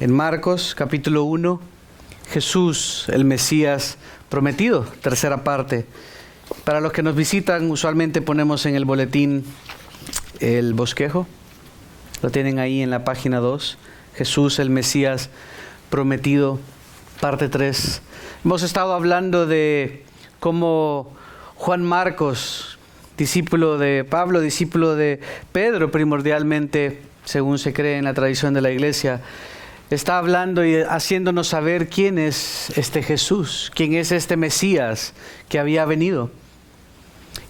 En Marcos capítulo 1, Jesús, el Mesías prometido, tercera parte. Para los que nos visitan, usualmente ponemos en el boletín el bosquejo. Lo tienen ahí en la página 2. Jesús, el Mesías prometido, parte 3. Hemos estado hablando de cómo Juan Marcos, discípulo de Pablo, discípulo de Pedro primordialmente, según se cree en la tradición de la iglesia, está hablando y haciéndonos saber quién es este Jesús, quién es este Mesías que había venido.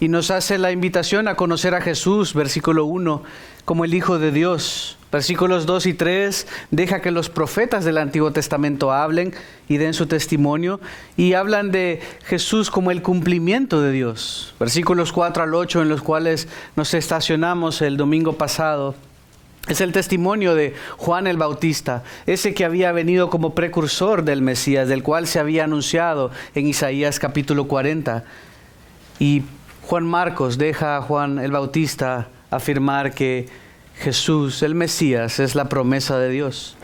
Y nos hace la invitación a conocer a Jesús, versículo 1, como el Hijo de Dios. Versículos 2 y 3, deja que los profetas del Antiguo Testamento hablen y den su testimonio. Y hablan de Jesús como el cumplimiento de Dios. Versículos 4 al 8, en los cuales nos estacionamos el domingo pasado. Es el testimonio de Juan el Bautista, ese que había venido como precursor del Mesías, del cual se había anunciado en Isaías capítulo 40. Y Juan Marcos deja a Juan el Bautista afirmar que Jesús, el Mesías, es la promesa de Dios.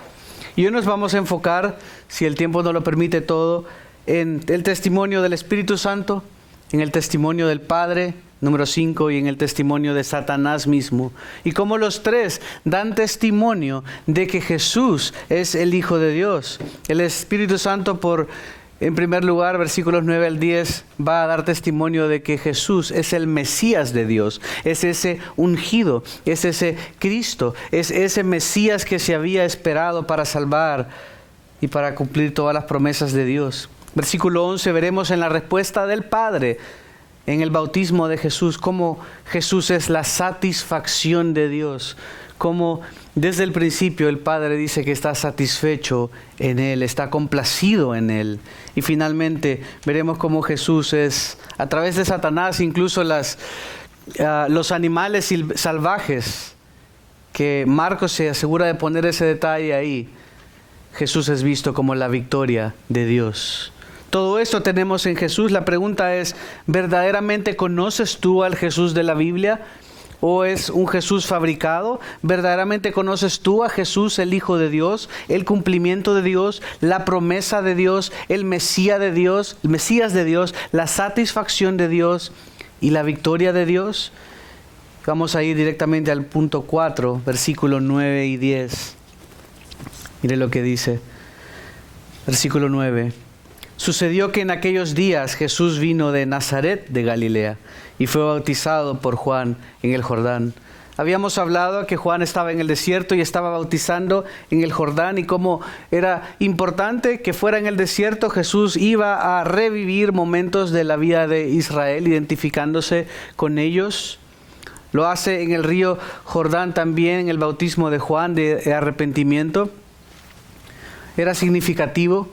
Y hoy nos vamos a enfocar, si el tiempo nos lo permite todo, en el testimonio del Espíritu Santo, en el testimonio del Padre, número 5, y en el testimonio de Satanás mismo. Y cómo los tres dan testimonio de que Jesús es el Hijo de Dios. El Espíritu Santo, en primer lugar, versículos 9 al 10, va a dar testimonio de que Jesús es el Mesías de Dios. Es ese ungido, es ese Cristo, es ese Mesías que se había esperado para salvar y para cumplir todas las promesas de Dios. Versículo 11, veremos en la respuesta del Padre, en el bautismo de Jesús, cómo Jesús es la satisfacción de Dios, cómo desde el principio el Padre dice que está satisfecho en Él, está complacido en Él. Y finalmente veremos cómo Jesús es, a través de Satanás, incluso los animales salvajes, que Marcos se asegura de poner ese detalle ahí, Jesús es visto como la victoria de Dios. Todo esto tenemos en Jesús. La pregunta es, ¿verdaderamente conoces tú al Jesús de la Biblia? ¿O es un Jesús fabricado? ¿Verdaderamente conoces tú a Jesús, el Hijo de Dios, el cumplimiento de Dios, la promesa de Dios, el Mesías de Dios, la satisfacción de Dios y la victoria de Dios? Vamos a ir directamente al punto 4, versículos 9 y 10. Mire lo que dice. Versículo 9. Sucedió que en aquellos días Jesús vino de Nazaret de Galilea y fue bautizado por Juan en el Jordán. Habíamos hablado que Juan estaba en el desierto y estaba bautizando en el Jordán, y cómo era importante que fuera en el desierto. Jesús iba a revivir momentos de la vida de Israel, identificándose con ellos. Lo hace en el río Jordán también, en el bautismo de Juan de arrepentimiento. Era significativo.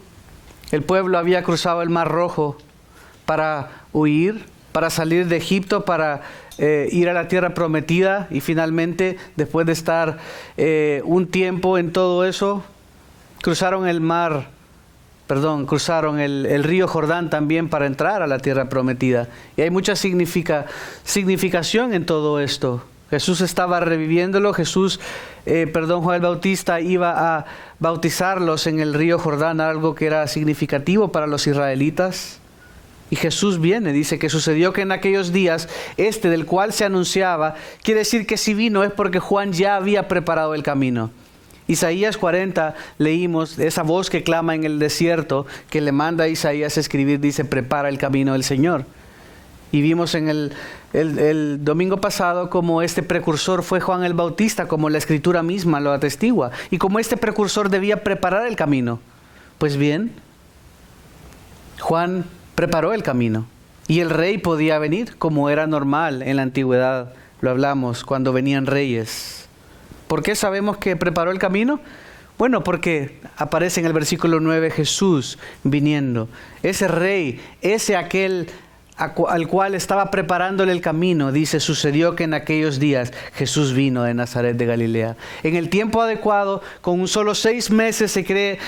El pueblo había cruzado el Mar Rojo para huir, para salir de Egipto, para ir a la tierra prometida, y finalmente, después de estar un tiempo en todo eso, cruzaron el río Jordán también para entrar a la tierra prometida. Y hay mucha significación en todo esto. Jesús estaba reviviéndolo. Juan el Bautista iba a bautizarlos en el río Jordán, algo que era significativo para los israelitas. Y Jesús viene, dice que sucedió que en aquellos días, del cual se anunciaba, quiere decir que si vino es porque Juan ya había preparado el camino. Isaías 40 leímos esa voz que clama en el desierto, que le manda a Isaías a escribir, dice: prepara el camino del Señor. Y vimos en el domingo pasado como este precursor fue Juan el Bautista, como la Escritura misma lo atestigua, y como este precursor debía preparar el camino. Pues bien, Juan preparó el camino, y el rey podía venir, como era normal en la antigüedad. Lo hablamos cuando venían reyes. ¿Por qué sabemos que preparó el camino? Bueno, porque aparece en el versículo 9 Jesús viniendo. Ese rey, aquel al cual estaba preparándole el camino, dice: sucedió que en aquellos días Jesús vino de Nazaret de Galilea. En el tiempo adecuado, con un solo 6 meses se cree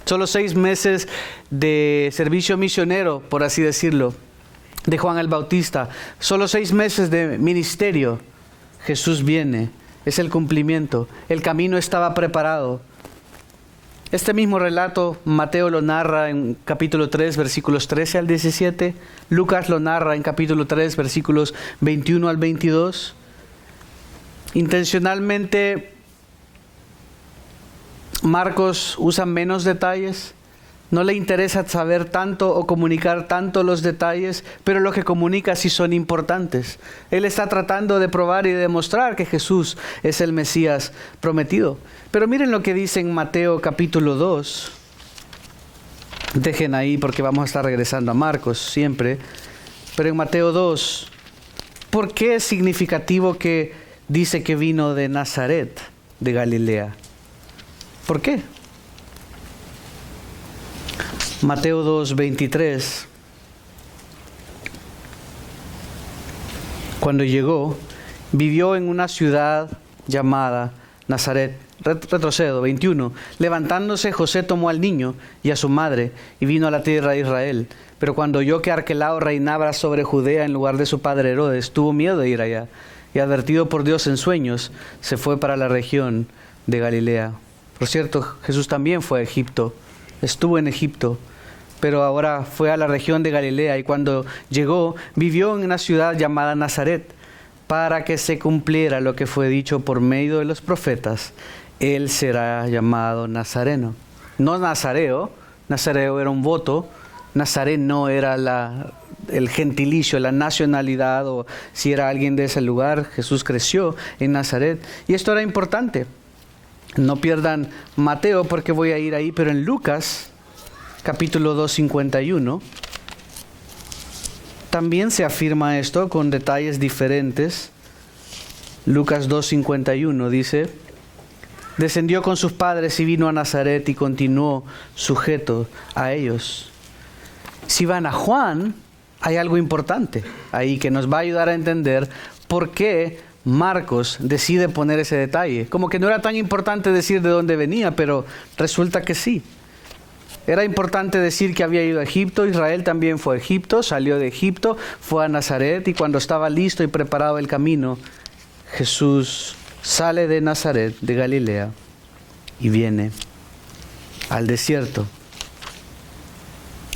solo 6 meses de servicio misionero, por así decirlo, de Juan el Bautista, solo 6 meses de ministerio. Jesús viene es el cumplimiento. El camino estaba preparado. Este mismo relato Mateo lo narra en capítulo 3, versículos 13 al 17. Lucas lo narra en capítulo 3, versículos 21 al 22. Intencionalmente Marcos usa menos detalles. No le interesa saber tanto o comunicar tanto los detalles, pero lo que comunica sí son importantes. Él está tratando de probar y de demostrar que Jesús es el Mesías prometido. Pero miren lo que dice en Mateo capítulo 2. Dejen ahí porque vamos a estar regresando a Marcos siempre. Pero en Mateo 2, ¿por qué es significativo que dice que vino de Nazaret, de Galilea? ¿Por qué? Mateo 2, 23. Cuando llegó, vivió en una ciudad llamada Nazaret. Retrocedo, 21. Levantándose, José tomó al niño y a su madre y vino a la tierra de Israel. Pero cuando oyó que Arquelao reinaba sobre Judea en lugar de su padre Herodes, tuvo miedo de ir allá. Y advertido por Dios en sueños, se fue para la región de Galilea. Por cierto, Jesús también fue a Egipto. Estuvo en Egipto, pero ahora fue a la región de Galilea y cuando llegó, vivió en una ciudad llamada Nazaret, para que se cumpliera lo que fue dicho por medio de los profetas. Él será llamado Nazareno. No Nazareo. Nazareo era un voto. Nazaret no era el gentilicio, la nacionalidad, o si era alguien de ese lugar. Jesús creció en Nazaret. Y esto era importante. No pierdan Mateo porque voy a ir ahí, pero en Lucas, capítulo 2, 51, también se afirma esto con detalles diferentes. Lucas 2, 51 dice: descendió con sus padres y vino a Nazaret y continuó sujeto a ellos. Si van a Juan, hay algo importante ahí que nos va a ayudar a entender por qué Marcos decide poner ese detalle. Como que no era tan importante decir de dónde venía, pero resulta que sí. Era importante decir que había ido a Egipto. Israel también fue a Egipto, salió de Egipto, fue a Nazaret y cuando estaba listo y preparado el camino, Jesús sale de Nazaret, de Galilea, y viene al desierto,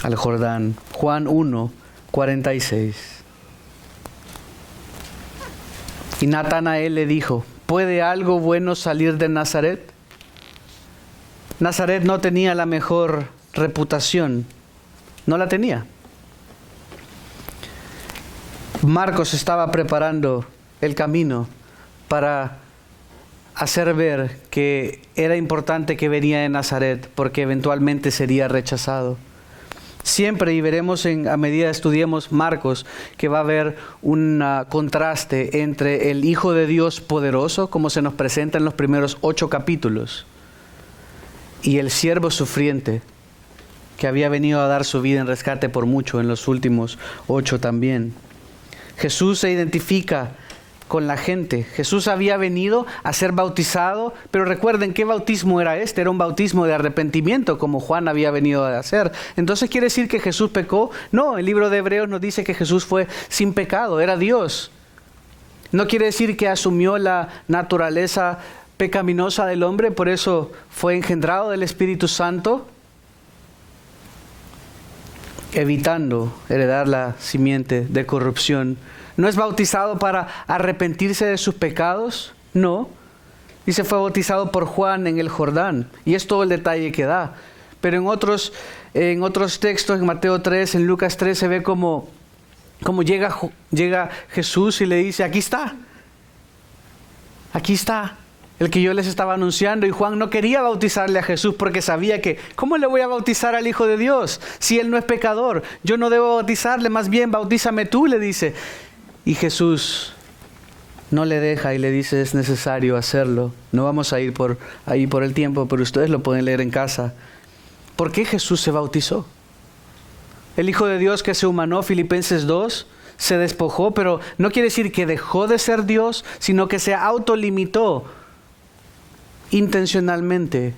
al Jordán. Juan 1, 46. Y Natanael le dijo: ¿puede algo bueno salir de Nazaret? Nazaret no tenía la mejor reputación, no la tenía. Marcos estaba preparando el camino para hacer ver que era importante que venía de Nazaret porque eventualmente sería rechazado. Siempre, y veremos a medida que estudiemos Marcos, que va a haber un contraste entre el Hijo de Dios poderoso, como se nos presenta en los primeros 8 capítulos, y el siervo sufriente, que había venido a dar su vida en rescate por mucho en los últimos 8 también. Jesús se identifica con la gente. Jesús había venido a ser bautizado, pero recuerden, ¿qué bautismo era este? Era un bautismo de arrepentimiento, como Juan había venido a hacer. Entonces, ¿quiere decir que Jesús pecó? No, el libro de Hebreos nos dice que Jesús fue sin pecado, era Dios. No quiere decir que asumió la naturaleza pecaminosa del hombre, por eso fue engendrado del Espíritu Santo, evitando heredar la simiente de corrupción. ¿No es bautizado para arrepentirse de sus pecados? No. Dice, fue bautizado por Juan en el Jordán. Y es todo el detalle que da. Pero en otros textos, en Mateo 3, en Lucas 3, se ve como llega Jesús y le dice: aquí está el que yo les estaba anunciando. Y Juan no quería bautizarle a Jesús porque sabía que, ¿cómo le voy a bautizar al Hijo de Dios si él no es pecador? Yo no debo bautizarle, más bien bautízame tú, le dice. Y Jesús no le deja y le dice: es necesario hacerlo. No vamos a ir ahí por el tiempo, pero ustedes lo pueden leer en casa. ¿Por qué Jesús se bautizó? El Hijo de Dios que se humanó, Filipenses 2, se despojó, pero no quiere decir que dejó de ser Dios, sino que se autolimitó intencionalmente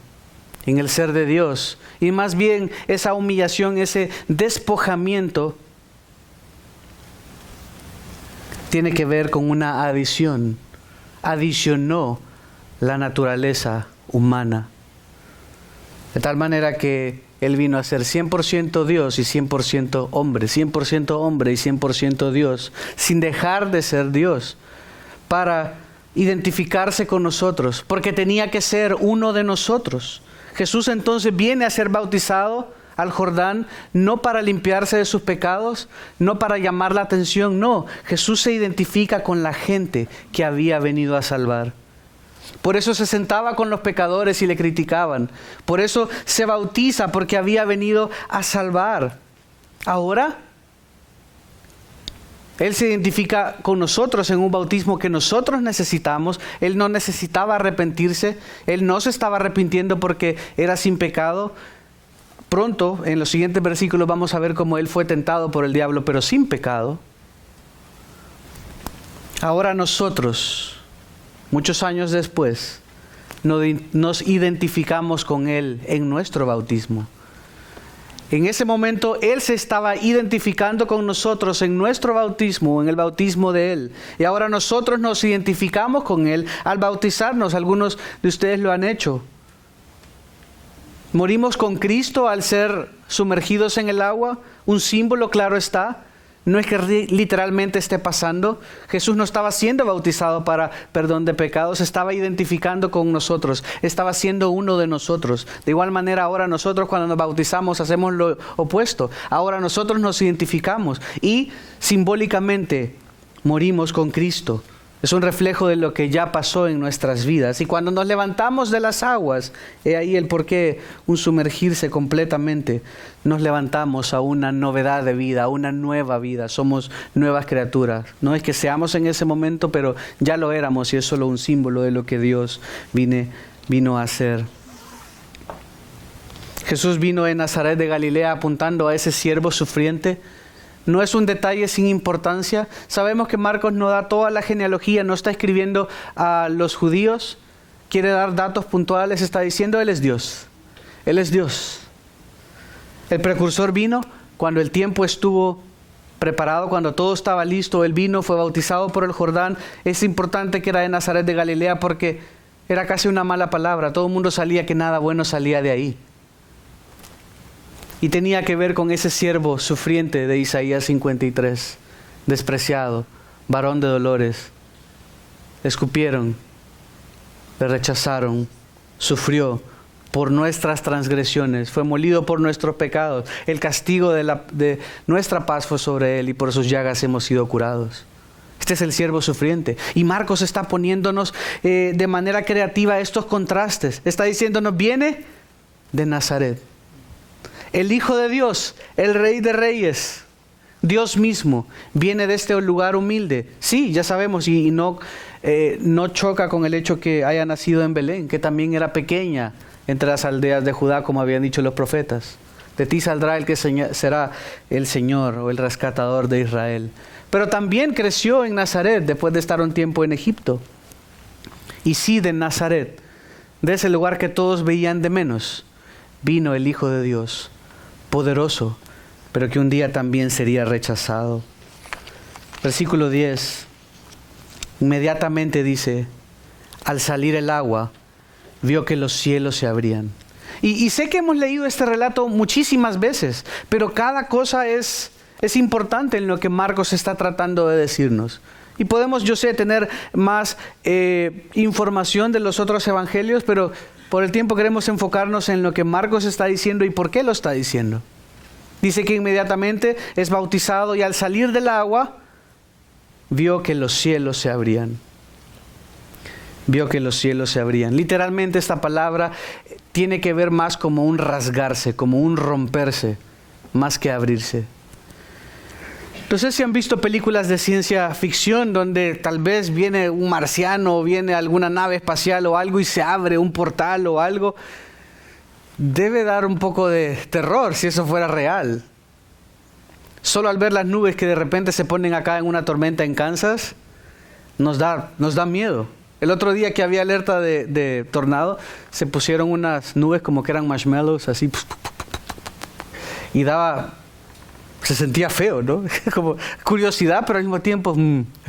en el ser de Dios. Y más bien esa humillación, ese despojamiento, tiene que ver con una adición adicionó la naturaleza humana. De tal manera que Él vino a ser 100% Dios y 100% hombre, 100% hombre y 100% Dios, sin dejar de ser Dios, para identificarse con nosotros, porque tenía que ser uno de nosotros. Jesús entonces viene a ser bautizado al Jordán, no para limpiarse de sus pecados, no para llamar la atención, no. Jesús se identifica con la gente que había venido a salvar. Por eso se sentaba con los pecadores y le criticaban. Por eso se bautiza, porque había venido a salvar. Ahora, Él se identifica con nosotros en un bautismo que nosotros necesitamos. Él no necesitaba arrepentirse. Él no se estaba arrepintiendo porque era sin pecado. Pronto, en los siguientes versículos, vamos a ver cómo Él fue tentado por el diablo, pero sin pecado. Ahora nosotros, muchos años después, nos identificamos con Él en nuestro bautismo. En ese momento Él se estaba identificando con nosotros en nuestro bautismo, en el bautismo de Él. Y ahora nosotros nos identificamos con Él al bautizarnos. Algunos de ustedes lo han hecho. Morimos con Cristo al ser sumergidos en el agua. Un símbolo, claro está. No es que literalmente esté pasando. Jesús no estaba siendo bautizado para perdón de pecados, estaba identificando con nosotros, estaba siendo uno de nosotros. De igual manera ahora nosotros cuando nos bautizamos hacemos lo opuesto. Ahora nosotros nos identificamos y simbólicamente morimos con Cristo. Es un reflejo de lo que ya pasó en nuestras vidas. Y cuando nos levantamos de las aguas, he ahí el porqué, un sumergirse completamente, nos levantamos a una novedad de vida, a una nueva vida. Somos nuevas criaturas. No es que seamos en ese momento, pero ya lo éramos y es solo un símbolo de lo que Dios vino a hacer. Jesús vino en Nazaret de Galilea apuntando a ese siervo sufriente. No es un detalle sin importancia. Sabemos que Marcos no da toda la genealogía, no está escribiendo a los judíos. Quiere dar datos puntuales, está diciendo Él es Dios. Él es Dios. El precursor vino cuando el tiempo estuvo preparado, cuando todo estaba listo. Él vino, fue bautizado por el Jordán. Es importante que era de Nazaret de Galilea porque era casi una mala palabra. Todo el mundo sabía que nada bueno salía de ahí. Y tenía que ver con ese siervo sufriente de Isaías 53, despreciado, varón de dolores. Le escupieron, le rechazaron, sufrió por nuestras transgresiones, fue molido por nuestros pecados. El castigo de nuestra paz fue sobre Él y por sus llagas hemos sido curados. Este es el siervo sufriente. Y Marcos está poniéndonos de manera creativa estos contrastes. Está diciéndonos, viene de Nazaret. El Hijo de Dios, el Rey de Reyes, Dios mismo, viene de este lugar humilde. Sí, ya sabemos, y no choca con el hecho que haya nacido en Belén, que también era pequeña entre las aldeas de Judá, como habían dicho los profetas. De ti saldrá el que será el Señor o el rescatador de Israel. Pero también creció en Nazaret después de estar un tiempo en Egipto. Y sí, de Nazaret, de ese lugar que todos veían de menos, vino el Hijo de Dios, poderoso, pero que un día también sería rechazado. Versículo 10, inmediatamente dice, al salir el agua, vio que los cielos se abrían. Y sé que hemos leído este relato muchísimas veces, pero cada cosa es importante en lo que Marcos está tratando de decirnos. Y podemos, yo sé, tener más información de los otros evangelios, pero por el tiempo queremos enfocarnos en lo que Marcos está diciendo y por qué lo está diciendo. Dice que inmediatamente es bautizado y al salir del agua vio que los cielos se abrían. Vio que los cielos se abrían. Literalmente esta palabra tiene que ver más como un rasgarse, como un romperse, más que abrirse. No sé si han visto películas de ciencia ficción donde tal vez viene un marciano o viene alguna nave espacial o algo y se abre un portal o algo. Debe dar un poco de terror si eso fuera real. Solo al ver las nubes que de repente se ponen acá en una tormenta en Kansas, nos da miedo. El otro día que había alerta de tornado, se pusieron unas nubes como que eran marshmallows, así. Y se sentía feo, ¿no? Como curiosidad, pero al mismo tiempo,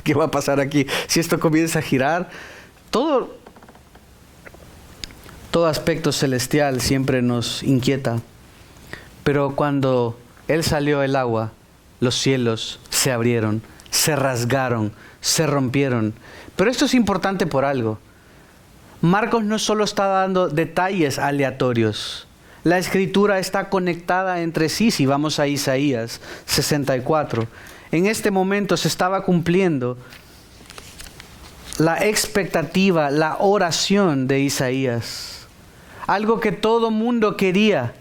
¿qué va a pasar aquí? Si esto comienza a girar, Todo aspecto celestial siempre nos inquieta, pero cuando Él salió del agua, los cielos se abrieron, se rasgaron, se rompieron. Pero esto es importante por algo. Marcos no solo está dando detalles aleatorios. La escritura está conectada entre sí. Si vamos a Isaías 64, en este momento se estaba cumpliendo la expectativa, la oración de Isaías. Algo que todo mundo quería.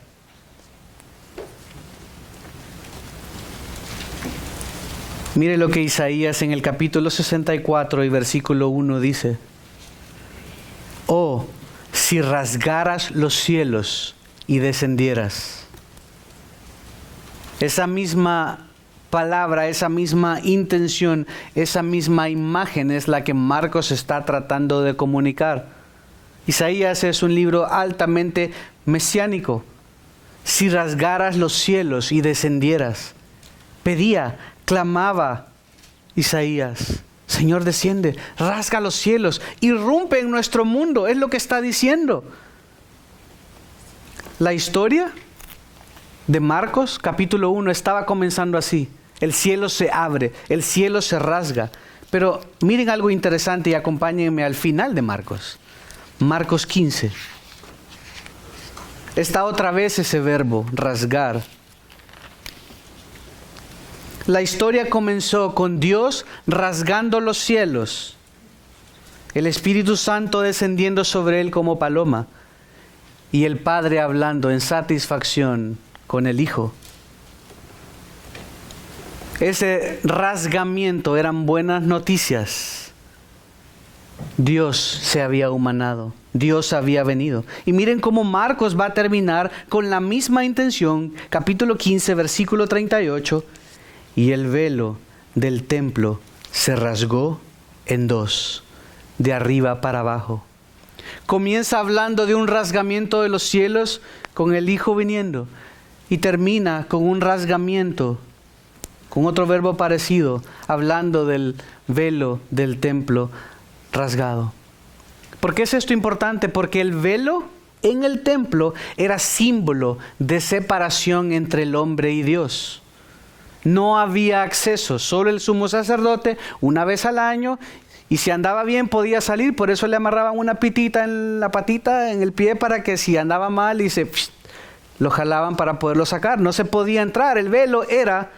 Mire lo que Isaías en el capítulo 64 y versículo 1 dice. Oh, si rasgaras los cielos y descendieras. Esa misma palabra, esa misma intención, esa misma imagen es la que Marcos está tratando de comunicar. Isaías es un libro altamente mesiánico. Si rasgaras los cielos y descendieras. Pedía, clamaba Isaías. Señor, desciende, rasga los cielos, irrumpe en nuestro mundo. Es lo que está diciendo. La historia de Marcos, capítulo 1, estaba comenzando así. El cielo se abre, el cielo se rasga. Pero miren algo interesante y acompáñenme al final de Marcos. Marcos 15. Está otra vez ese verbo, rasgar. La historia comenzó con Dios rasgando los cielos, el Espíritu Santo descendiendo sobre él como paloma y el Padre hablando en satisfacción con el Hijo. Ese rasgamiento eran buenas noticias. Dios se había humanado, Dios había venido. Y miren cómo Marcos va a terminar con la misma intención, capítulo 15, versículo 38. Y el velo del templo se rasgó en dos, de arriba para abajo. Comienza hablando de un rasgamiento de los cielos con el Hijo viniendo. Y termina con un rasgamiento, con otro verbo parecido, hablando del velo del templo rasgado. ¿Por qué es esto importante? Porque el velo en el templo era símbolo de separación entre el hombre y Dios. No había acceso, solo el sumo sacerdote una vez al año, y si andaba bien podía salir. Por eso le amarraban una pitita en la patita, en el pie, para que si andaba mal lo jalaban para poderlo sacar. No se podía entrar. El velo era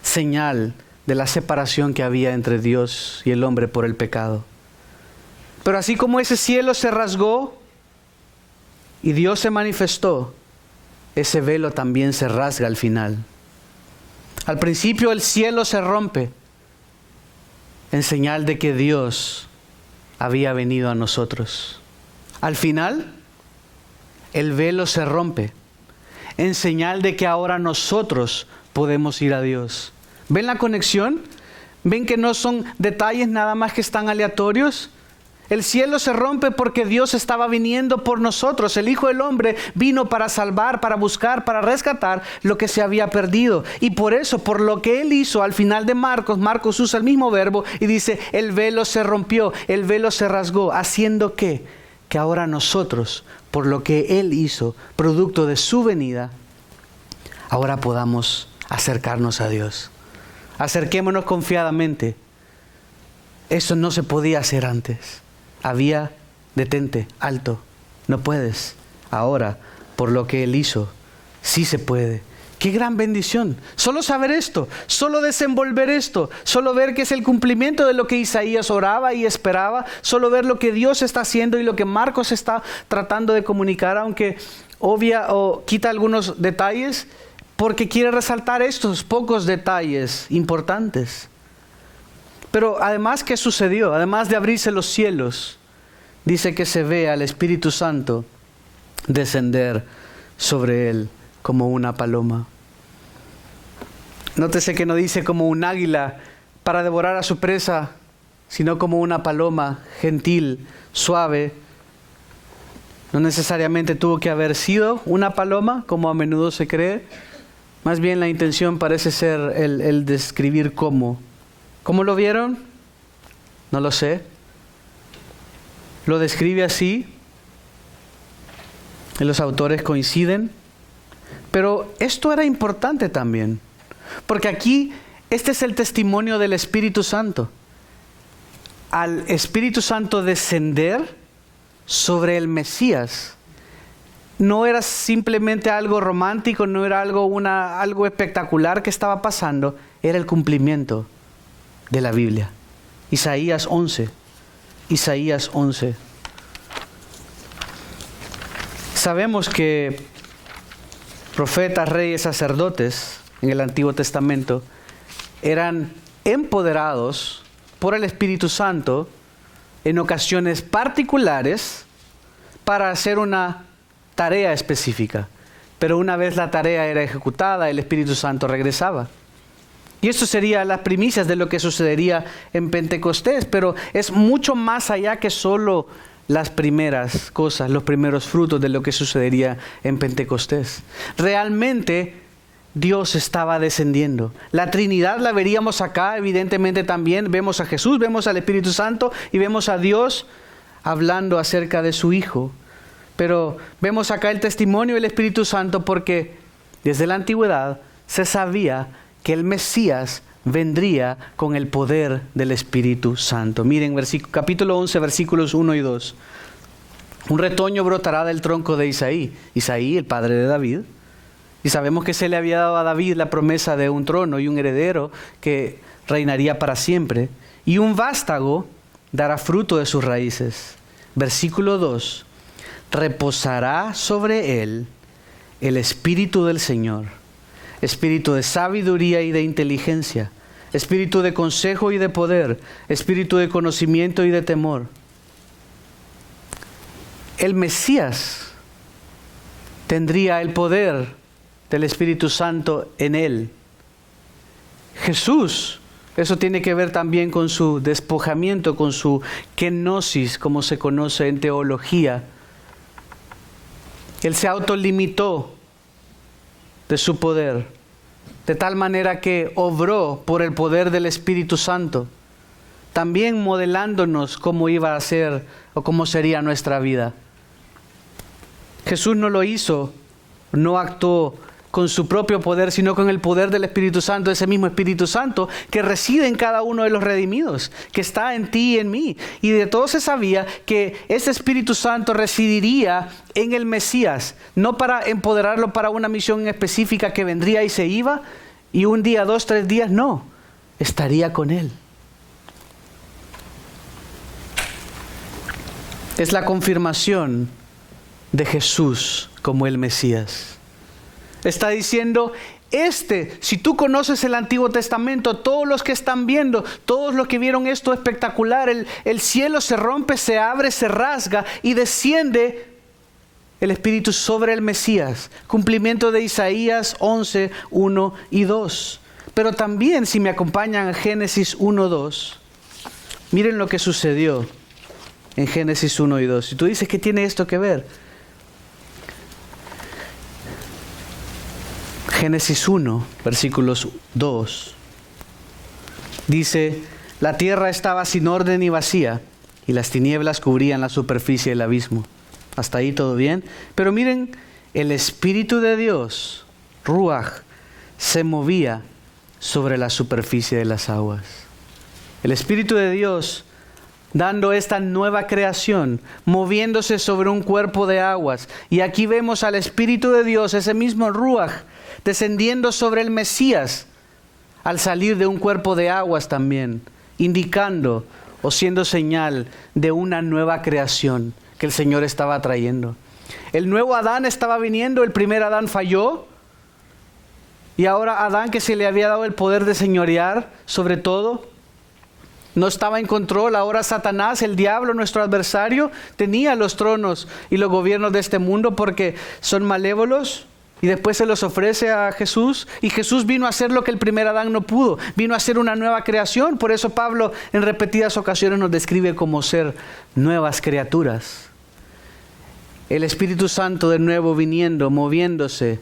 señal de la separación que había entre Dios y el hombre por el pecado. Pero así como ese cielo se rasgó y Dios se manifestó, ese velo también se rasga al final. Al principio el cielo se rompe en señal de que Dios había venido a nosotros. Al final, el velo se rompe en señal de que ahora nosotros podemos ir a Dios. ¿Ven la conexión? ¿Ven que no son detalles nada más que están aleatorios? El cielo se rompe porque Dios estaba viniendo por nosotros. El Hijo del Hombre vino para salvar, para buscar, para rescatar lo que se había perdido. Y por eso, por lo que Él hizo, al final de Marcos usa el mismo verbo y dice, el velo se rompió, el velo se rasgó. ¿Haciendo qué? Que ahora nosotros, por lo que Él hizo, producto de su venida, ahora podamos acercarnos a Dios. Acerquémonos confiadamente. Eso no se podía hacer antes. Había, detente, alto, no puedes. Ahora, por lo que Él hizo, sí se puede. ¡Qué gran bendición! Solo saber esto, solo desenvolver esto, solo ver que es el cumplimiento de lo que Isaías oraba y esperaba, solo ver lo que Dios está haciendo y lo que Marcos está tratando de comunicar, aunque obvia o quita algunos detalles, porque quiere resaltar estos pocos detalles importantes. Pero además, ¿qué sucedió? Además de abrirse los cielos, dice que se ve al Espíritu Santo descender sobre él como una paloma. Nótese que no dice como un águila para devorar a su presa, sino como una paloma gentil, suave. No necesariamente tuvo que haber sido una paloma, como a menudo se cree. Más bien la intención parece ser el describir cómo. ¿Cómo lo vieron? No lo sé. lo describe así. Los autores coinciden. Pero esto era importante también. Porque aquí, este es el testimonio del Espíritu Santo. Al Espíritu Santo descender sobre el Mesías, no era simplemente algo romántico, no era algo espectacular que estaba pasando, era el cumplimiento de la Biblia. Isaías 11. Isaías 11. Sabemos que profetas, reyes, sacerdotes en el Antiguo Testamento eran empoderados por el Espíritu Santo en ocasiones particulares para hacer una tarea específica. Pero una vez la tarea era ejecutada, el Espíritu Santo regresaba. Y esto sería las primicias de lo que sucedería en Pentecostés, pero es mucho más allá que solo las primeras cosas, los primeros frutos de lo que sucedería en Pentecostés. Realmente Dios estaba descendiendo. La Trinidad la veríamos acá, evidentemente también. Vemos a Jesús, vemos al Espíritu Santo y vemos a Dios hablando acerca de su Hijo. Pero vemos acá el testimonio del Espíritu Santo porque desde la antigüedad se sabía que el Mesías vendría con el poder del Espíritu Santo. Miren, capítulo 11, versículos 1 y 2. Un retoño brotará del tronco de Isaí. Isaí, el padre de David. Y sabemos que se le había dado a David la promesa de un trono y un heredero que reinaría para siempre. Y un vástago dará fruto de sus raíces. Versículo 2. Reposará sobre él el Espíritu del Señor, Espíritu de sabiduría y de inteligencia, Espíritu de consejo y de poder, Espíritu de conocimiento y de temor. El Mesías tendría el poder del Espíritu Santo en él. Jesús, eso tiene que ver también con su despojamiento, con su kenosis, como se conoce en teología. Él se autolimitó de su poder, de tal manera que obró por el poder del Espíritu Santo, también modelándonos cómo iba a ser o cómo sería nuestra vida. Jesús no lo hizo, no actuó con su propio poder, sino con el poder del Espíritu Santo, ese mismo Espíritu Santo que reside en cada uno de los redimidos, que está en ti y en mí. Y de todo se sabía que ese Espíritu Santo residiría en el Mesías, no para empoderarlo para una misión específica que vendría y se iba, y un día, 2, 3 días, no, estaría con él. Es la confirmación de Jesús como el Mesías. Está diciendo, si tú conoces el Antiguo Testamento, todos los que están viendo, todos los que vieron esto espectacular, el cielo se rompe, se abre, se rasga y desciende el Espíritu sobre el Mesías. Cumplimiento de Isaías 11, 1 y 2. Pero también, si me acompañan a Génesis 1, 2, miren lo que sucedió en Génesis 1 y 2. Y tú dices, ¿qué tiene esto que ver? Génesis 1, versículos 2, dice, la tierra estaba sin orden y vacía, y las tinieblas cubrían la superficie del abismo. Hasta ahí todo bien. Pero miren, el Espíritu de Dios, Ruach, se movía sobre la superficie de las aguas. El Espíritu de Dios dando esta nueva creación, moviéndose sobre un cuerpo de aguas. Y aquí vemos al Espíritu de Dios, ese mismo Ruach, descendiendo sobre el Mesías al salir de un cuerpo de aguas también, indicando o siendo señal de una nueva creación que el Señor estaba trayendo. El nuevo Adán estaba viniendo, el primer Adán falló, y ahora Adán, que se le había dado el poder de señorear sobre todo, no estaba en control. Ahora Satanás, el diablo, nuestro adversario, tenía los tronos y los gobiernos de este mundo porque son malévolos. Y después se los ofrece a Jesús. Y Jesús vino a hacer lo que el primer Adán no pudo. Vino a hacer una nueva creación. Por eso Pablo en repetidas ocasiones nos describe como ser nuevas criaturas. El Espíritu Santo de nuevo viniendo, moviéndose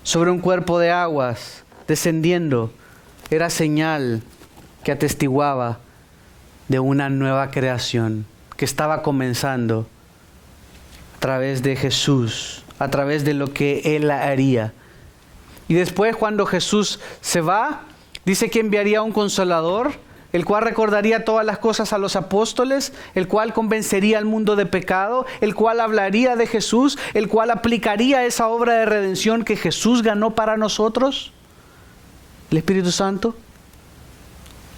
sobre un cuerpo de aguas, descendiendo, era señal que atestiguaba de una nueva creación que estaba comenzando a través de Jesús, a través de lo que Él haría. Y después, cuando Jesús se va, dice que enviaría un consolador, el cual recordaría todas las cosas a los apóstoles, el cual convencería al mundo de pecado, el cual hablaría de Jesús, el cual aplicaría esa obra de redención que Jesús ganó para nosotros. El Espíritu Santo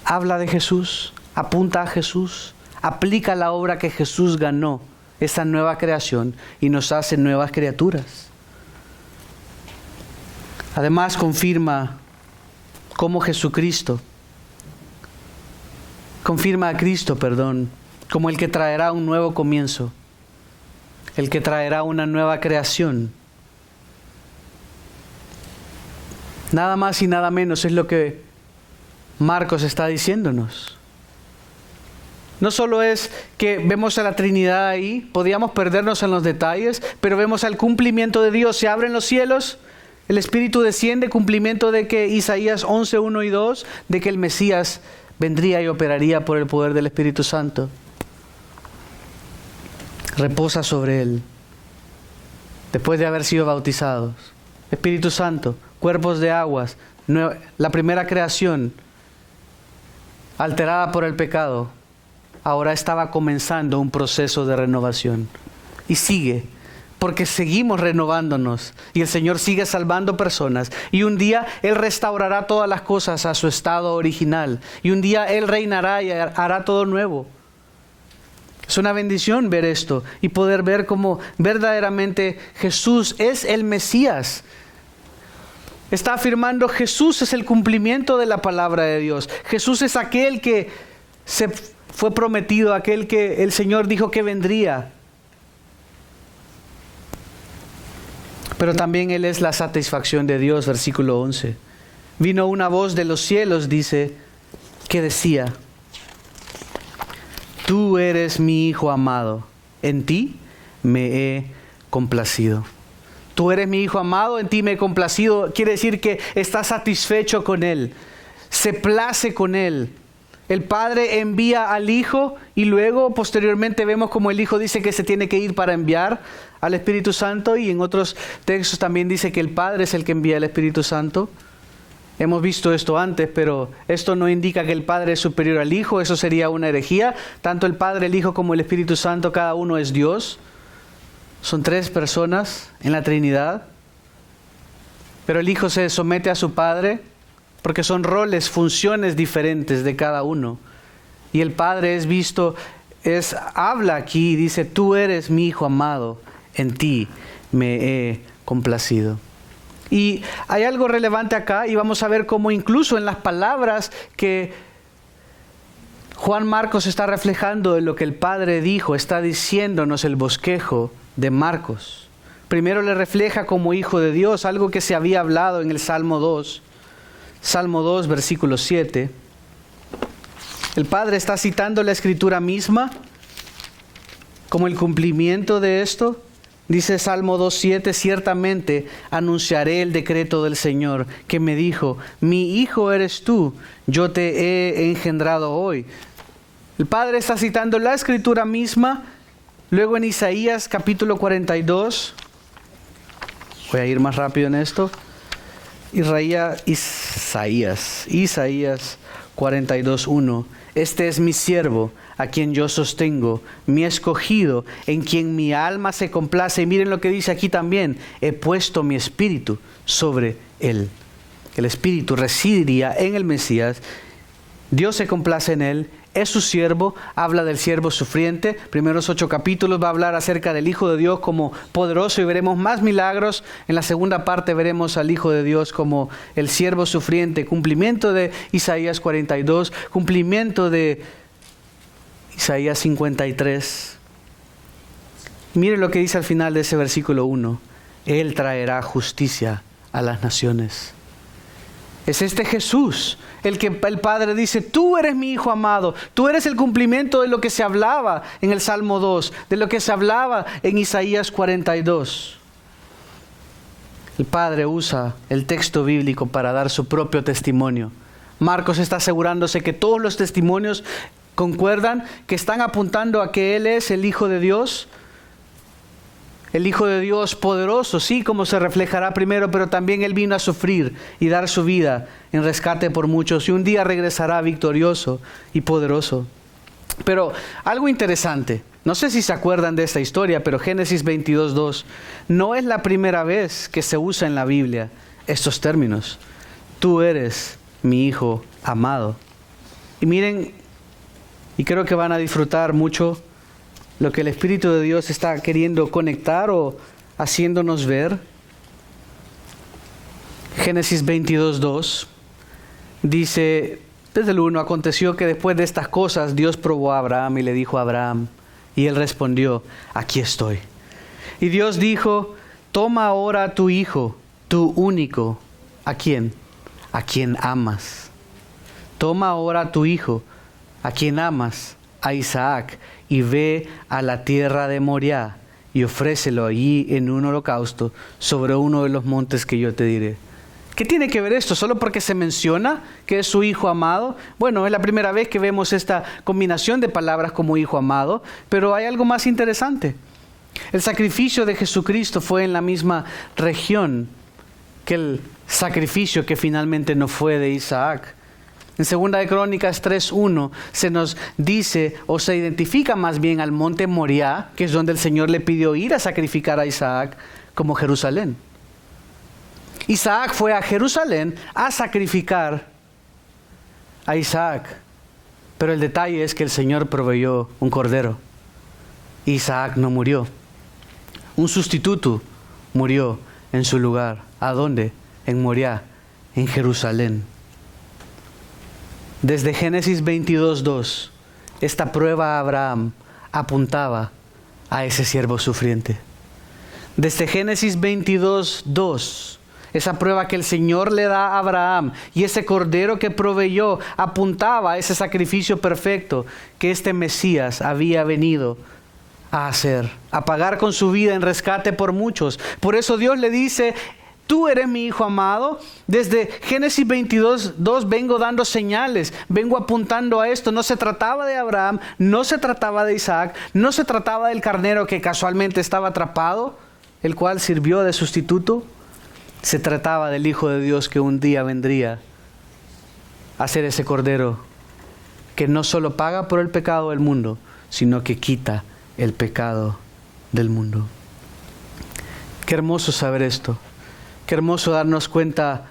habla de Jesús, apunta a Jesús, aplica la obra que Jesús ganó, esa nueva creación, y nos hace nuevas criaturas. Además confirma cómo Jesucristo, confirma a Cristo, como el que traerá un nuevo comienzo, el que traerá una nueva creación. Nada más y nada menos es lo que Marcos está diciéndonos. No solo es que vemos a la Trinidad ahí, podríamos perdernos en los detalles, pero vemos al cumplimiento de Dios. Se abren los cielos, el Espíritu desciende, cumplimiento de que Isaías 11, 1 y 2, de que el Mesías vendría y operaría por el poder del Espíritu Santo. Reposa sobre él, después de haber sido bautizados. Espíritu Santo, cuerpos de aguas, la primera creación, alterada por el pecado, ahora estaba comenzando un proceso de renovación. Y sigue, porque seguimos renovándonos y el Señor sigue salvando personas. Y un día Él restaurará todas las cosas a su estado original. Y un día Él reinará y hará todo nuevo. Es una bendición ver esto y poder ver cómo verdaderamente Jesús es el Mesías. Está afirmando Jesús es el cumplimiento de la palabra de Dios. Jesús es aquel que se fue prometido, aquel que el Señor dijo que vendría. Pero también Él es la satisfacción de Dios, versículo 11. Vino una voz de los cielos, dice, que decía: Tú eres mi Hijo amado, en ti me he complacido. Tú eres mi Hijo amado, en ti me he complacido. Quiere decir que está satisfecho con Él, se place con Él. El Padre envía al Hijo y luego posteriormente vemos como el Hijo dice que se tiene que ir para enviar al Espíritu Santo, y en otros textos también dice que el Padre es el que envía al Espíritu Santo. Hemos visto esto antes, pero esto no indica que el Padre es superior al Hijo, eso sería una herejía. Tanto el Padre, el Hijo como el Espíritu Santo, cada uno es Dios. Son tres personas en la Trinidad, pero el Hijo se somete a su Padre porque son roles, funciones diferentes de cada uno. Y el Padre es visto, habla aquí y dice: Tú eres mi Hijo amado, en ti me he complacido. Y hay algo relevante acá, y vamos a ver cómo incluso en las palabras que Juan Marcos está reflejando de lo que el Padre dijo, está diciéndonos el bosquejo de Marcos. Primero le refleja como Hijo de Dios, algo que se había hablado en el Salmo 2. Salmo 2, versículo 7. El Padre está citando la Escritura misma como el cumplimiento de esto. Dice Salmo 2:7, ciertamente anunciaré el decreto del Señor, que me dijo: mi hijo eres tú, yo te he engendrado hoy. El Padre está citando la Escritura misma. Luego en Isaías capítulo 42, voy a ir más rápido en esto. Isaías 42:1. Este es mi siervo, a quien yo sostengo, mi escogido, en quien mi alma se complace. Y miren lo que dice aquí también: he puesto mi espíritu sobre él. El espíritu residiría en el Mesías. Dios se complace en él, es su siervo, habla del siervo sufriente. Primeros 8 capítulos va a hablar acerca del Hijo de Dios como poderoso y veremos más milagros. En la segunda parte veremos al Hijo de Dios como el siervo sufriente. Cumplimiento de Isaías 42, cumplimiento de Isaías 53. Mire lo que dice al final de ese versículo 1. Él traerá justicia a las naciones. Es este Jesús el que el Padre dice: tú eres mi Hijo amado, tú eres el cumplimiento de lo que se hablaba en el Salmo 2, de lo que se hablaba en Isaías 42. El Padre usa el texto bíblico para dar su propio testimonio. Marcos está asegurándose que todos los testimonios ¿Concuerdan que están apuntando a que Él es el Hijo de Dios? El Hijo de Dios poderoso, sí, como se reflejará primero, pero también Él vino a sufrir y dar su vida en rescate por muchos, y un día regresará victorioso y poderoso. Pero algo interesante, no sé si se acuerdan de esta historia, pero Génesis 22:2 no es la primera vez que se usa en la Biblia estos términos. Tú eres mi Hijo amado. Y miren, y creo que van a disfrutar mucho lo que el Espíritu de Dios está queriendo conectar o haciéndonos ver. Génesis 22:2 dice, desde el 1, aconteció que después de estas cosas Dios probó a Abraham y le dijo a Abraham, y él respondió, aquí estoy. Y Dios dijo, toma ahora a tu hijo, tu único. ¿A quién? A quien amas. Toma ahora a tu hijo, a quien amas, a Isaac, y ve a la tierra de Moriah y ofrécelo allí en un holocausto sobre uno de los montes que yo te diré. ¿Qué tiene que ver esto? ¿Solo porque se menciona que es su hijo amado? Bueno, es la primera vez que vemos esta combinación de palabras como hijo amado, pero hay algo más interesante. El sacrificio de Jesucristo fue en la misma región que el sacrificio que finalmente no fue de Isaac. En 2 de Crónicas 3:1 se nos dice, o se identifica más bien al monte Moriah, que es donde el Señor le pidió ir a sacrificar a Isaac, como Jerusalén. Isaac fue a Jerusalén a sacrificar a Isaac, pero el detalle es que el Señor proveyó un cordero. Isaac no murió. Un sustituto murió en su lugar. ¿A dónde? En Moriah, en Jerusalén. Desde Génesis 22:2, esta prueba a Abraham apuntaba a ese siervo sufriente. Desde Génesis 22:2, esa prueba que el Señor le da a Abraham y ese cordero que proveyó apuntaba a ese sacrificio perfecto que este Mesías había venido a hacer, a pagar con su vida en rescate por muchos. Por eso Dios le dice, tú eres mi hijo amado. Desde Génesis 22:2 vengo dando señales, vengo apuntando a esto. No se trataba de Abraham, no se trataba de Isaac, no se trataba del carnero que casualmente estaba atrapado, el cual sirvió de sustituto. Se trataba del Hijo de Dios que un día vendría a ser ese cordero que no solo paga por el pecado del mundo, sino que quita el pecado del mundo. Qué hermoso saber esto. Qué hermoso darnos cuenta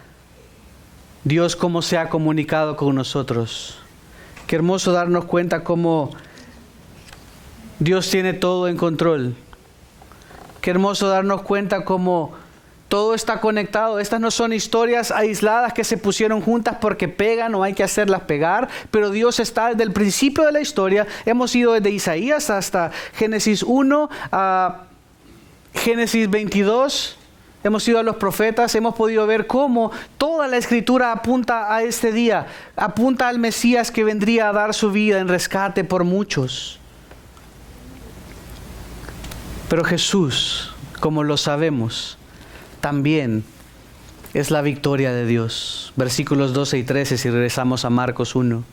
Dios cómo se ha comunicado con nosotros. Qué hermoso darnos cuenta cómo Dios tiene todo en control. Qué hermoso darnos cuenta cómo todo está conectado. Estas no son historias aisladas que se pusieron juntas porque pegan o hay que hacerlas pegar, pero Dios está desde el principio de la historia. Hemos ido desde Isaías hasta Génesis 1 a Génesis 22. Hemos ido a los profetas, hemos podido ver cómo toda la Escritura apunta a este día, apunta al Mesías que vendría a dar su vida en rescate por muchos. Pero Jesús, como lo sabemos, también es la victoria de Dios. Versículos 12 y 13, si regresamos a Marcos 1.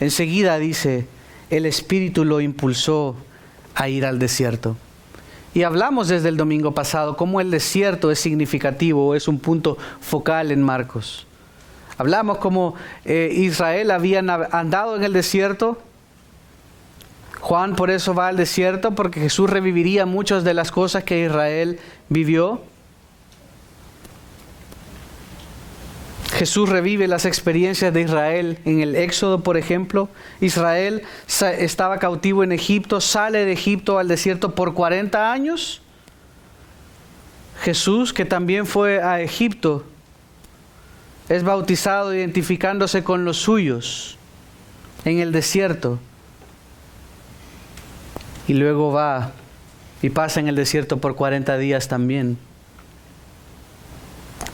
Enseguida dice, el Espíritu lo impulsó a ir al desierto. Y hablamos desde el domingo pasado cómo el desierto es significativo, es un punto focal en Marcos. Hablamos cómo Israel había andado en el desierto. Juan por eso va al desierto, porque Jesús reviviría muchas de las cosas que Israel vivió. Jesús revive las experiencias de Israel en el Éxodo, por ejemplo. Israel estaba cautivo en Egipto, sale de Egipto al desierto por 40 años. Jesús, que también fue a Egipto, es bautizado identificándose con los suyos en el desierto. Y luego va y pasa en el desierto por 40 días también.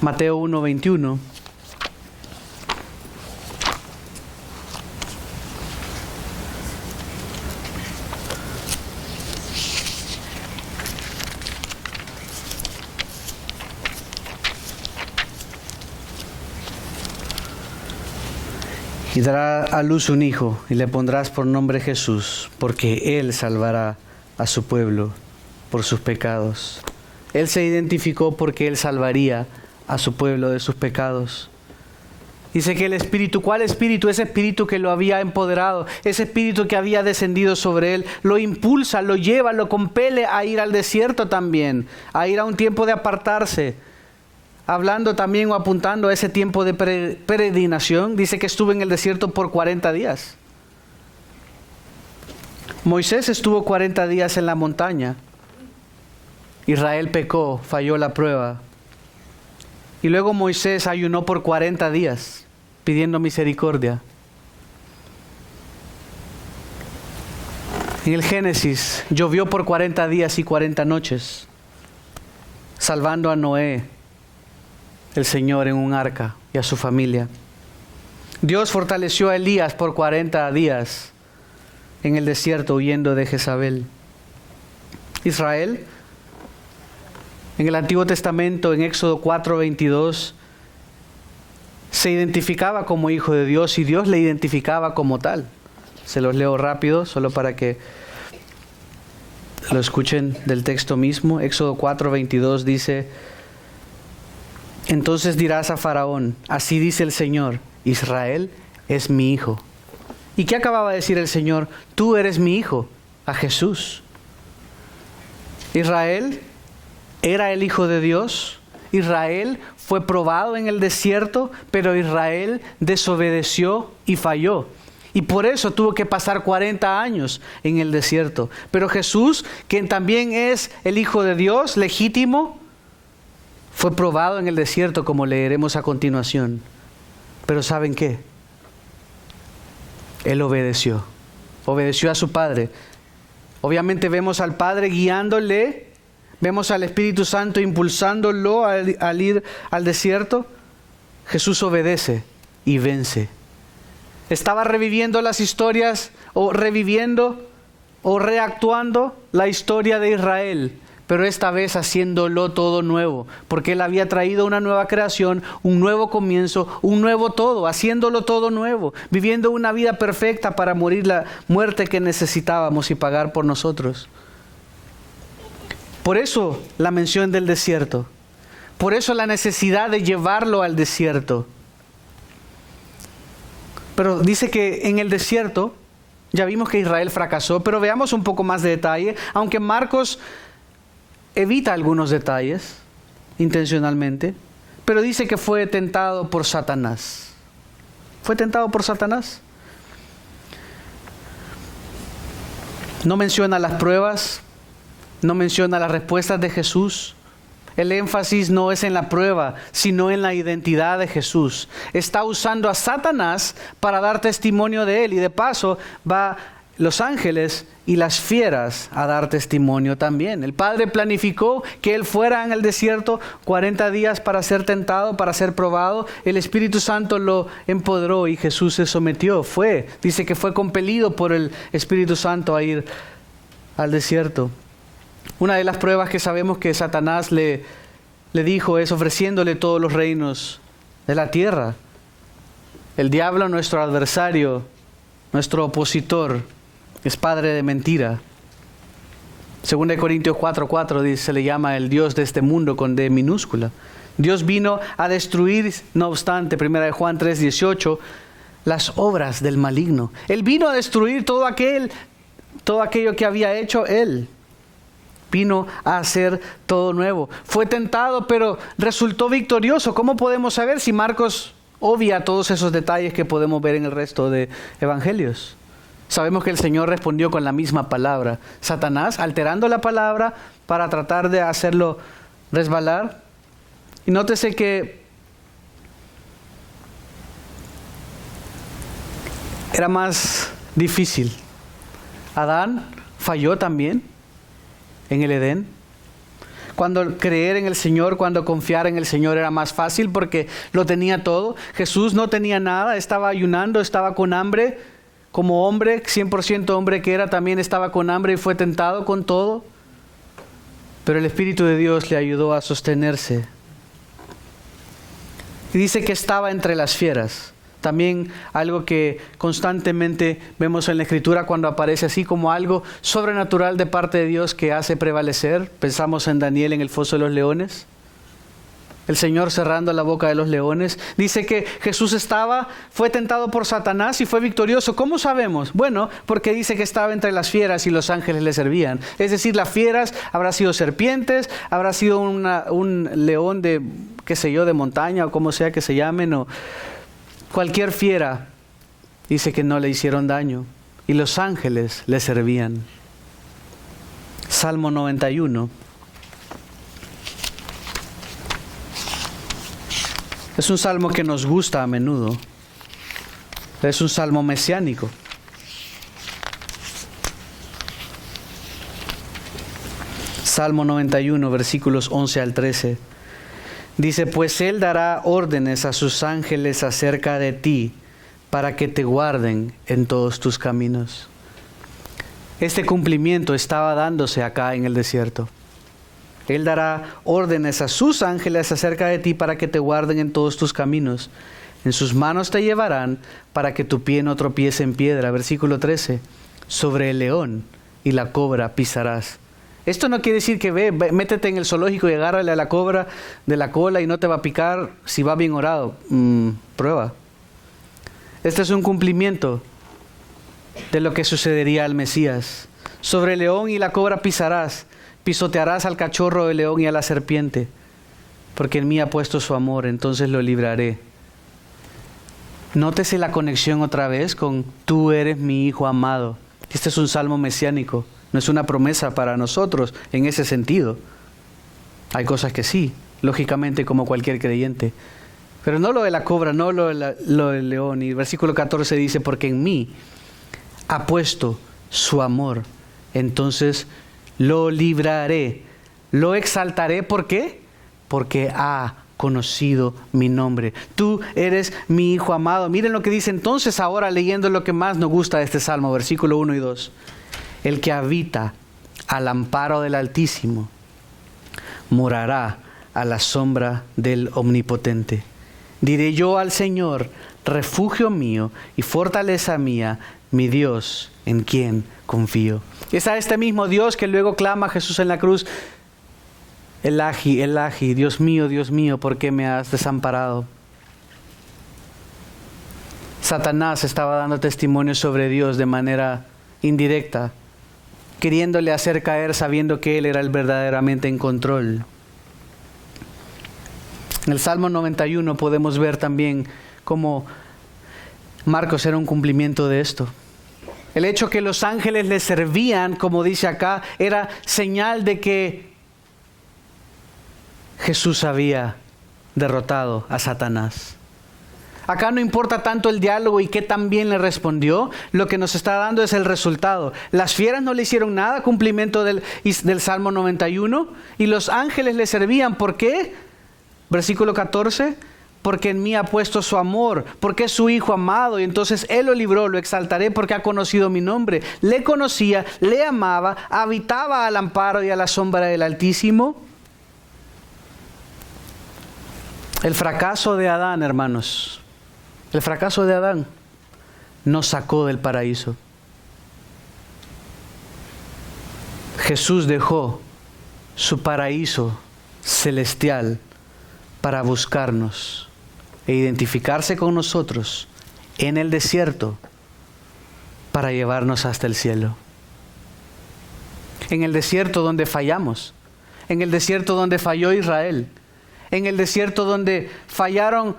Mateo 1:21. Y dará a luz un hijo, y le pondrás por nombre Jesús, porque Él salvará a su pueblo por sus pecados. Él se identificó porque Él salvaría a su pueblo de sus pecados. Dice que el Espíritu, ¿cuál Espíritu? Ese Espíritu que lo había empoderado, ese Espíritu que había descendido sobre Él, lo impulsa, lo lleva, lo compele a ir al desierto también, a ir a un tiempo de apartarse. Hablando también o apuntando a ese tiempo de peregrinación, dice que estuvo en el desierto por 40 días. Moisés estuvo 40 días en la montaña. Israel pecó, falló la prueba. Y luego Moisés ayunó por 40 días, pidiendo misericordia. En el Génesis llovió por 40 días y 40 noches, salvando a Noé, el Señor, en un arca, y a su familia. Dios fortaleció a Elías por 40 días en el desierto, huyendo de Jezabel. Israel, en el Antiguo Testamento, en Éxodo 4:22, se identificaba como hijo de Dios y Dios le identificaba como tal. Se los leo rápido, solo para que lo escuchen del texto mismo. Éxodo 4:22 dice: entonces dirás a Faraón, así dice el Señor, Israel es mi hijo. ¿Y qué acababa de decir el Señor? Tú eres mi hijo, a Jesús. Israel era el hijo de Dios. Israel fue probado en el desierto, pero Israel desobedeció y falló. Y por eso tuvo que pasar 40 años en el desierto. Pero Jesús, quien también es el Hijo de Dios, legítimo, fue probado en el desierto, como leeremos a continuación. Pero ¿saben qué? Él obedeció a su Padre. Obviamente vemos al Padre guiándole, vemos al Espíritu Santo impulsándolo al ir al desierto. Jesús obedece y vence. Estaba reviviendo las historias, o reviviendo o reactuando la historia de Israel, pero esta vez haciéndolo todo nuevo, porque Él había traído una nueva creación, un nuevo comienzo, un nuevo todo, haciéndolo todo nuevo, viviendo una vida perfecta para morir la muerte que necesitábamos y pagar por nosotros. Por eso la mención del desierto, por eso la necesidad de llevarlo al desierto. Pero dice que en el desierto, ya vimos que Israel fracasó, pero veamos un poco más de detalle, aunque Marcos evita algunos detalles intencionalmente, pero dice que fue tentado por Satanás. ¿Fue tentado por Satanás? No menciona las pruebas, no menciona las respuestas de Jesús. El énfasis no es en la prueba, sino en la identidad de Jesús. Está usando a Satanás para dar testimonio de Él, y de paso va los ángeles y las fieras a dar testimonio también. El Padre planificó que Él fuera en el desierto 40 días para ser tentado, para ser probado. El Espíritu Santo lo empoderó y Jesús se sometió. Dice que fue compelido por el Espíritu Santo a ir al desierto. Una de las pruebas que sabemos que Satanás le dijo es ofreciéndole todos los reinos de la tierra. El diablo, nuestro adversario, nuestro opositor, es padre de mentira. 2 Corintios 4:4 dice, se le llama el Dios de este mundo con D minúscula. Dios vino a destruir, no obstante, 1 Juan 3:18, las obras del maligno. Él vino a destruir todo aquello que había hecho Él. Vino a hacer todo nuevo. Fue tentado, pero resultó victorioso. ¿Cómo podemos saber si Marcos obvia todos esos detalles que podemos ver en el resto de evangelios? Sabemos que el Señor respondió con la misma palabra. Satanás alterando la palabra para tratar de hacerlo resbalar. Y nótese que era más difícil. Adán falló también en el Edén. Cuando creer en el Señor, cuando confiar en el Señor era más fácil porque lo tenía todo. Jesús no tenía nada, estaba ayunando, estaba con hambre. Como hombre, 100% hombre que era, también estaba con hambre y fue tentado con todo. Pero el Espíritu de Dios le ayudó a sostenerse. Y dice que estaba entre las fieras. También algo que constantemente vemos en la Escritura cuando aparece así como algo sobrenatural de parte de Dios que hace prevalecer. Pensamos en Daniel en el foso de los leones. El Señor cerrando la boca de los leones. Dice que Jesús fue tentado por Satanás y fue victorioso. ¿Cómo sabemos? Bueno, porque dice que estaba entre las fieras y los ángeles le servían. Es decir, las fieras habrá sido serpientes, habrá sido un león de, qué sé yo, de montaña o como sea que se llamen, o cualquier fiera. Dice que no le hicieron daño y los ángeles le servían. Salmo 91. Es un salmo que nos gusta a menudo. Es un salmo mesiánico. Salmo 91, versículos 11 al 13. Dice, pues Él dará órdenes a sus ángeles acerca de ti, para que te guarden en todos tus caminos. Este cumplimiento estaba dándose acá en el desierto. Él dará órdenes a sus ángeles acerca de ti para que te guarden en todos tus caminos. En sus manos te llevarán para que tu pie no tropiece en piedra. Versículo 13. Sobre el león y la cobra pisarás. Esto no quiere decir que métete en el zoológico y agárrale a la cobra de la cola y no te va a picar si va bien orado. Prueba. Este es un cumplimiento de lo que sucedería al Mesías. Sobre el león y la cobra pisarás. Pisotearás al cachorro del león y a la serpiente, porque en mí ha puesto su amor, entonces lo libraré. Nótese la conexión otra vez con tú eres mi hijo amado. Este es un salmo mesiánico, no es una promesa para nosotros en ese sentido. Hay cosas que sí, lógicamente como cualquier creyente, pero no lo de la cobra, no lo del león. Y el versículo 14 dice, porque en mí ha puesto su amor, entonces lo libraré, lo exaltaré. ¿Por qué? Porque ha conocido mi nombre. Tú eres mi hijo amado. Miren lo que dice entonces ahora, leyendo lo que más nos gusta de este salmo, versículo 1 y 2. El que habita al amparo del Altísimo morará a la sombra del Omnipotente. Diré yo al Señor, refugio mío y fortaleza mía, mi Dios, en quien confío. Es a este mismo Dios que luego clama a Jesús en la cruz, Elahi, Dios mío, ¿por qué me has desamparado? Satanás estaba dando testimonio sobre Dios de manera indirecta, queriéndole hacer caer sabiendo que Él era el verdaderamente en control. En el Salmo 91 podemos ver también cómo Marcos era un cumplimiento de esto. El hecho que los ángeles le servían, como dice acá, era señal de que Jesús había derrotado a Satanás. Acá no importa tanto el diálogo y qué tan bien le respondió, lo que nos está dando es el resultado. Las fieras no le hicieron nada, cumplimiento del Salmo 91, y los ángeles le servían. ¿Por qué? Versículo 14. Porque en mí ha puesto su amor, porque es su hijo amado, y entonces Él lo libró, lo exaltaré porque ha conocido mi nombre. Le conocía, le amaba, habitaba al amparo y a la sombra del Altísimo. El fracaso de Adán, hermanos, el fracaso de Adán nos sacó del paraíso. Jesús dejó su paraíso celestial para buscarnos e identificarse con nosotros en el desierto para llevarnos hasta el cielo. En el desierto donde fallamos, en el desierto donde falló Israel, en el desierto donde fallaron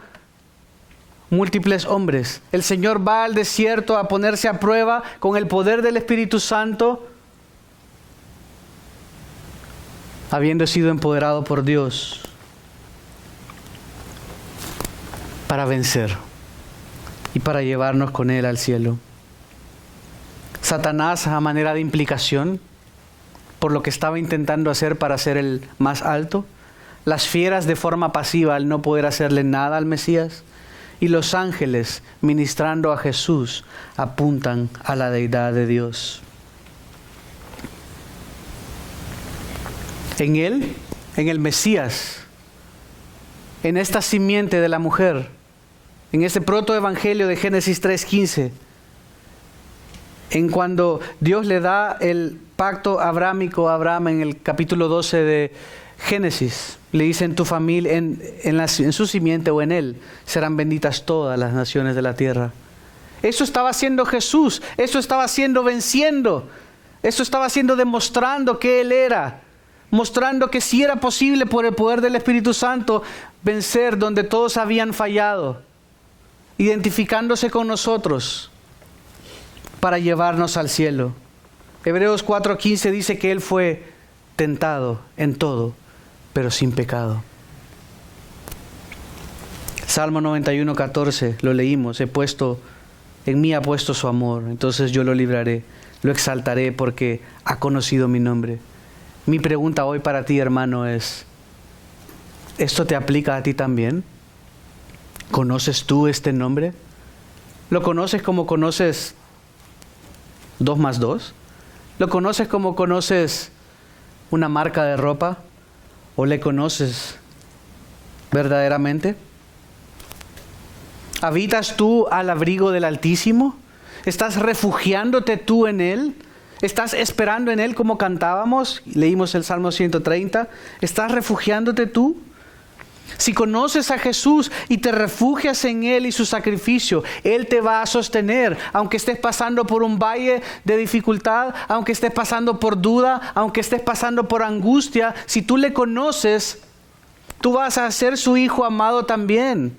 múltiples hombres. El Señor va al desierto a ponerse a prueba con el poder del Espíritu Santo, habiendo sido empoderado por Dios para vencer y para llevarnos con Él al cielo. Satanás, a manera de implicación, por lo que estaba intentando hacer para ser el más alto, las fieras de forma pasiva al no poder hacerle nada al Mesías, y los ángeles ministrando a Jesús apuntan a la deidad de Dios. En Él, en el Mesías, en esta simiente de la mujer, en ese protoevangelio de Génesis 3:15, en cuando Dios le da el pacto abrámico a Abraham en el capítulo 12 de Génesis, le dice: en tu familia, en su simiente o en él, serán benditas todas las naciones de la tierra. Eso estaba haciendo Jesús, eso estaba haciendo venciendo, eso estaba haciendo demostrando que Él era, mostrando que sí era posible por el poder del Espíritu Santo vencer donde todos habían fallado, identificándose con nosotros para llevarnos al cielo. Hebreos 4:15 dice que Él fue tentado en todo, pero sin pecado. Salmo 91:14, lo leímos: en mí ha puesto su amor, entonces yo lo libraré, lo exaltaré porque ha conocido mi nombre. Mi pregunta hoy para ti, hermano, es: ¿esto te aplica a ti también? ¿Conoces tú este nombre? ¿Lo conoces como conoces 2 más 2? ¿Lo conoces como conoces una marca de ropa? ¿O le conoces verdaderamente? ¿Habitas tú al abrigo del Altísimo? ¿Estás refugiándote tú en Él? ¿Estás esperando en Él como cantábamos? Leímos el Salmo 130. ¿Estás refugiándote tú? Si conoces a Jesús y te refugias en Él y su sacrificio, Él te va a sostener, aunque estés pasando por un valle de dificultad, aunque estés pasando por duda, aunque estés pasando por angustia. Si tú le conoces, tú vas a ser su hijo amado también.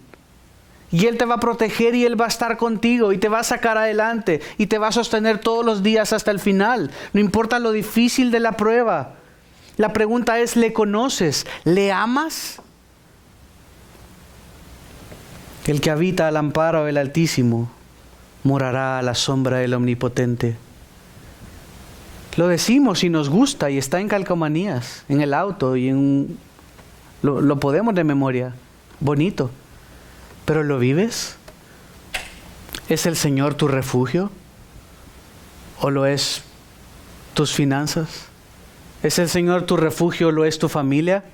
Y Él te va a proteger y Él va a estar contigo y te va a sacar adelante y te va a sostener todos los días hasta el final. No importa lo difícil de la prueba. La pregunta es: ¿le conoces? ¿Le amas? El que habita al amparo del Altísimo morará a la sombra del Omnipotente. Lo decimos y nos gusta y está en calcomanías, en el auto y lo podemos de memoria. Bonito. ¿Pero lo vives? ¿Es el Señor tu refugio? ¿O lo es tus finanzas? ¿Es el Señor tu refugio o lo es tu familia?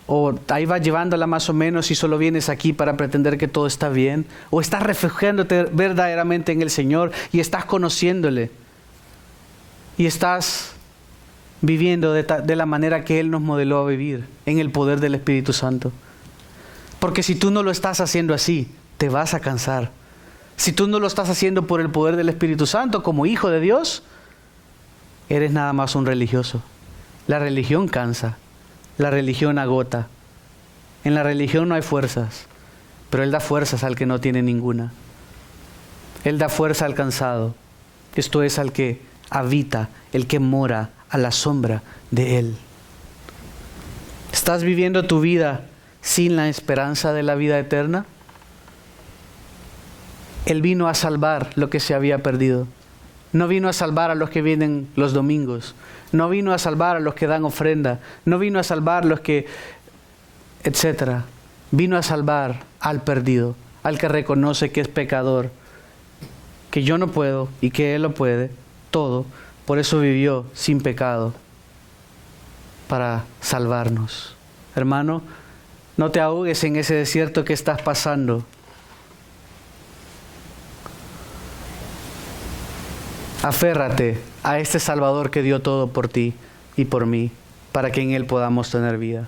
¿O ahí vas llevándola más o menos y solo vienes aquí para pretender que todo está bien? ¿O estás refugiándote verdaderamente en el Señor y estás conociéndole? Y estás viviendo de la manera que Él nos modeló a vivir, en el poder del Espíritu Santo. Porque si tú no lo estás haciendo así, te vas a cansar. Si tú no lo estás haciendo por el poder del Espíritu Santo, como hijo de Dios, eres nada más un religioso. La religión cansa, la religión agota. En la religión no hay fuerzas, pero Él da fuerzas al que no tiene ninguna. Él da fuerza al cansado. Esto es al que habita, el que mora a la sombra de Él. ¿Estás viviendo tu vida sin la esperanza de la vida eterna? Él vino a salvar lo que se había perdido. No vino a salvar a los que vienen los domingos. No vino a salvar a los que dan ofrenda. No vino a salvar a los que, etcétera. Vino a salvar al perdido, al que reconoce que es pecador, que yo no puedo y que Él lo puede, todo. Por eso vivió sin pecado, para salvarnos. Hermano, no te ahogues en ese desierto que estás pasando. Aférrate a este Salvador que dio todo por ti y por mí, para que en Él podamos tener vida.